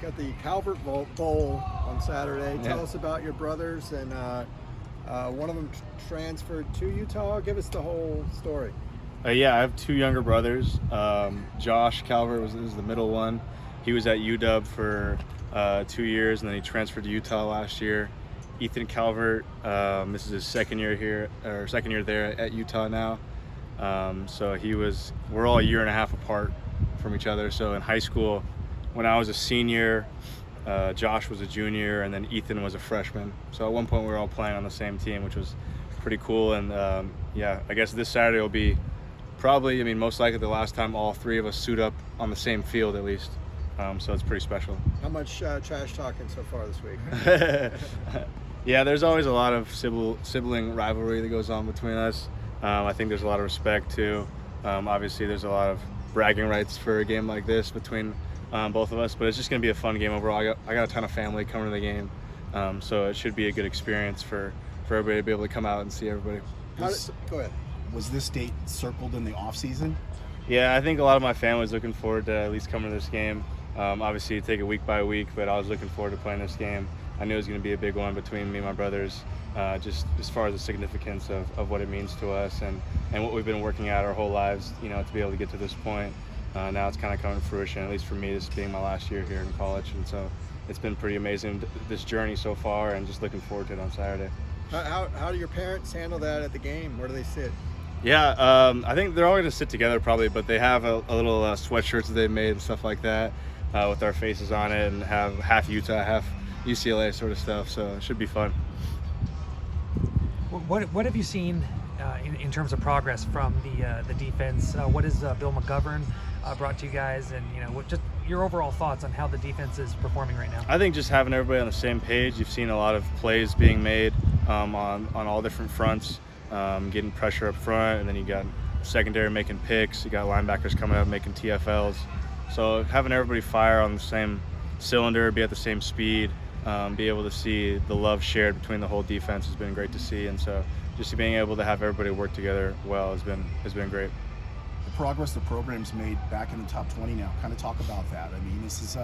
got the Calvert Bowl on Saturday. Tell Yeah. us about your brothers, and one of them transferred to Utah. Give us the whole story. Yeah, I have two younger brothers. Josh Calvert was the middle one. He was at UW for 2 years, and then he transferred to Utah last year. Ethan Calvert, this is his second year here, or second year there at Utah now. So we're all a year and a half apart from each other. So in high school, when I was a senior, Josh was a junior, and then Ethan was a freshman. So at one point we were all playing on the same team, which was pretty cool. And yeah, I guess this Saturday will be probably, most likely the last time all three of us suit up on the same field at least. So it's pretty special. How much trash talking so far this week? Yeah, there's always a lot of sibling rivalry that goes on between us. I think there's a lot of respect too. Obviously there's a lot of bragging rights for a game like this between both of us, but it's just going to be a fun game overall. I got a ton of family coming to the game, so it should be a good experience for everybody to be able to come out and see everybody. Go ahead. Was this date circled in the off season? Yeah, I think a lot of my family was looking forward to at least coming to this game. Obviously, you take it week by week, but I was looking forward to playing this game. I knew it was going to be a big one between me and my brothers, just as far as the significance of what it means to us and what we've been working at our whole lives, to be able to get to this point. Now it's kind of coming to fruition, at least for me, this being my last year here in college. And so it's been pretty amazing, this journey so far, and just looking forward to it on Saturday. How do your parents handle that at the game? Where do they sit? Yeah, I think they're all going to sit together probably, but they have a little sweatshirts that they've made and stuff like that with our faces on it, and have half Utah, half UCLA sort of stuff, so it should be fun. What have you seen in terms of progress from the defense? What has Bill McGovern brought to you guys, and just your overall thoughts on how the defense is performing right now? I think just having everybody on the same page. You've seen a lot of plays being made on all different fronts, getting pressure up front, and then you got secondary making picks. You got linebackers coming up making TFLs. So having everybody fire on the same cylinder, be at the same speed, be able to see the love shared between the whole defense has been great to see. And so just being able to have everybody work together well has been great. The progress the program's made back in the top 20 now. Kind of talk about that. This is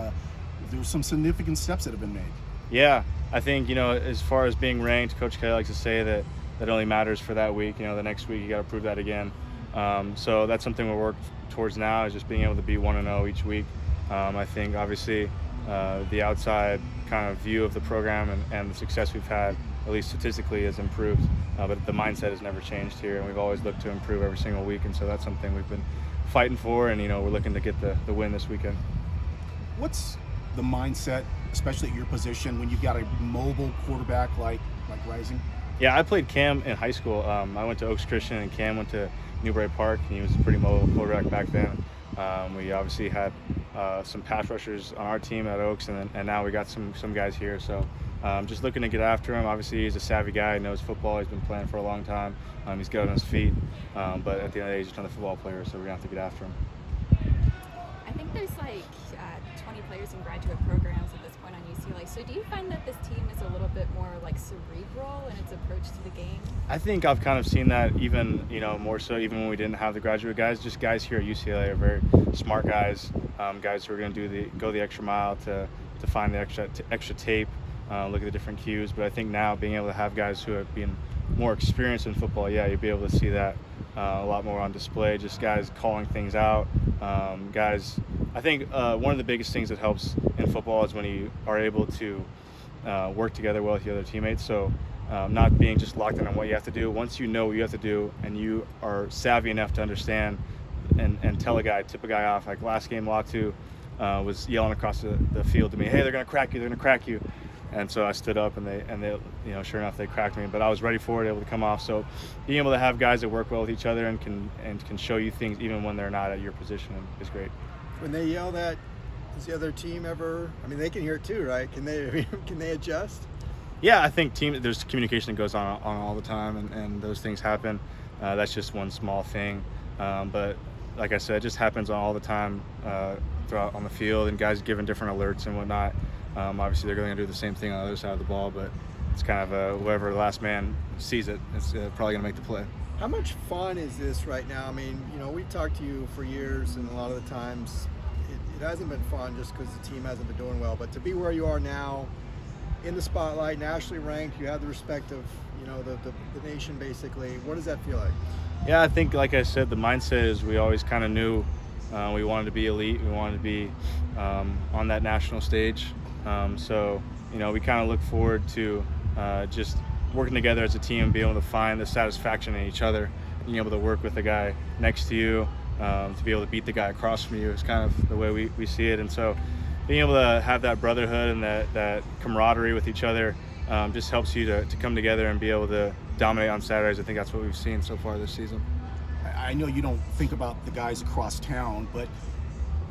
there's some significant steps that have been made. Yeah, I think as far as being ranked, Coach K likes to say that only matters for that week. The next week you got to prove that again. So that's something we're working towards now, is just being able to be 1-0 each week. I think obviously the outside kind of view of the program and the success we've had, at least statistically, has improved. But the mindset has never changed here, and we've always looked to improve every single week. And so that's something we've been fighting for, and we're looking to get the win this weekend. What's the mindset, especially at your position, when you've got a mobile quarterback like Rising? Yeah, I played Cam in high school. I went to Oaks Christian, and Cam went to Newbury Park, and he was a pretty mobile quarterback back then. We obviously had some pass rushers on our team at Oaks, and now we got some guys here. So just looking to get after him. Obviously, he's a savvy guy. He knows football. He's been playing for a long time. He's good on his feet. But at the end of the day, he's just another football player, so we're going to have to get after him. I think there's 20 players in graduate programs at this point on UCLA. So do you find that this team is a little bit more cerebral in its approach to the game? I think I've kind of seen that even, more so even when we didn't have the graduate guys. Just guys here at UCLA are very smart guys, guys who are going to go the extra mile to find the extra tape, look at the different cues. But I think now being able to have guys who have been more experienced in football, you'll be able to see that a lot more on display. Just guys calling things out. Guys, I think one of the biggest things that helps in football is when you are able to work together well with your other teammates. So not being just locked in on what you have to do. Once you know what you have to do and you are savvy enough to understand and tell a guy, tip a guy off. Like last game, Latu was yelling across the field to me, "Hey, they're going to crack you, they're going to crack you." And so I stood up, and they sure enough, they cracked me. But I was ready for it, able to come off. So being able to have guys that work well with each other and can show you things even when they're not at your position is great. When they yell that, does the other team ever? They can hear it too, right? Can they adjust? Yeah, I think there's communication that goes on all the time, and those things happen. That's just one small thing. But like I said, it just happens all the time throughout on the field, and guys giving different alerts and whatnot. Obviously, they're going to do the same thing on the other side of the ball, but it's kind of whoever the last man sees it, it's probably going to make the play. How much fun is this right now? We've talked to you for years, and a lot of the times it It hasn't been fun just because the team hasn't been doing well. But to be where you are now, in the spotlight, nationally ranked, you have the respect of the nation basically. What does that feel like? Yeah, I think, like I said, the mindset is we always kind of knew we wanted to be elite. We wanted to be on that national stage. So, we kind of look forward to just working together as a team and being able to find the satisfaction in each other. Being able to work with the guy next to you, to be able to beat the guy across from you is kind of the way we see it. And so being able to have that brotherhood and that camaraderie with each other just helps you to come together and be able to dominate on Saturdays. I think that's what we've seen so far this season. I know you don't think about the guys across town, but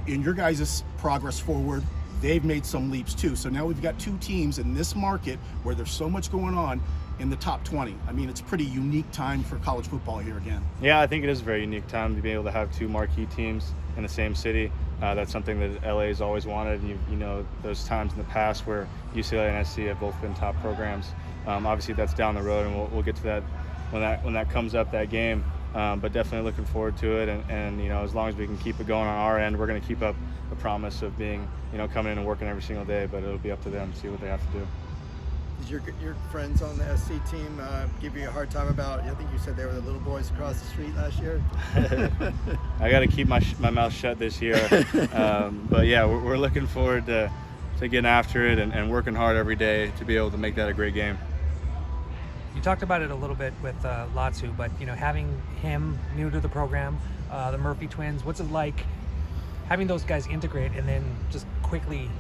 in your guys' progress forward, they've made some leaps too. So now we've got two teams in this market where there's so much going on in the top 20. I mean, it's a pretty unique time for college football here again. Yeah, I think it is a very unique time to be able to have two marquee teams in the same city. That's something that LA has always wanted. You know, those times in the past where UCLA and SC have both been top programs. Obviously, that's down the road, and we'll get to that when that comes up, that game. But definitely looking forward to it, and as long as we can keep it going on our end, we're going to keep up the promise of being, coming in and working every single day. But it'll be up to them to see what they have to do. Did your friends on the SC team give you a hard time about? I think you said they were the little boys across the street last year. I got to keep my mouth shut this year. But yeah, we're looking forward to getting after it and working hard every day to be able to make that a great game. You talked about it a little bit with Latsu, but having him new to the program, the Murphy twins, what's it like having those guys integrate and then just quickly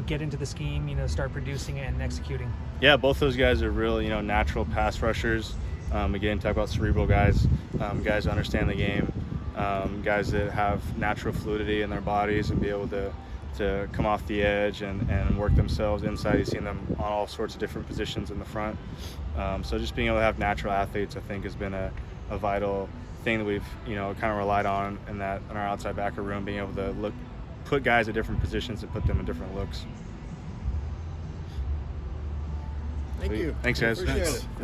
get into the scheme, start producing and executing? Yeah, both those guys are real, natural pass rushers. Again, talk about cerebral guys, guys that understand the game, guys that have natural fluidity in their bodies and be able to come off the edge and work themselves inside. You've seen them on all sorts of different positions in the front. So just being able to have natural athletes, I think, has been a vital thing that we've, kind of relied on in our outside backer room, being able to put guys at different positions and put them in different looks. Thank you. Thanks, guys. Appreciate Thanks. it.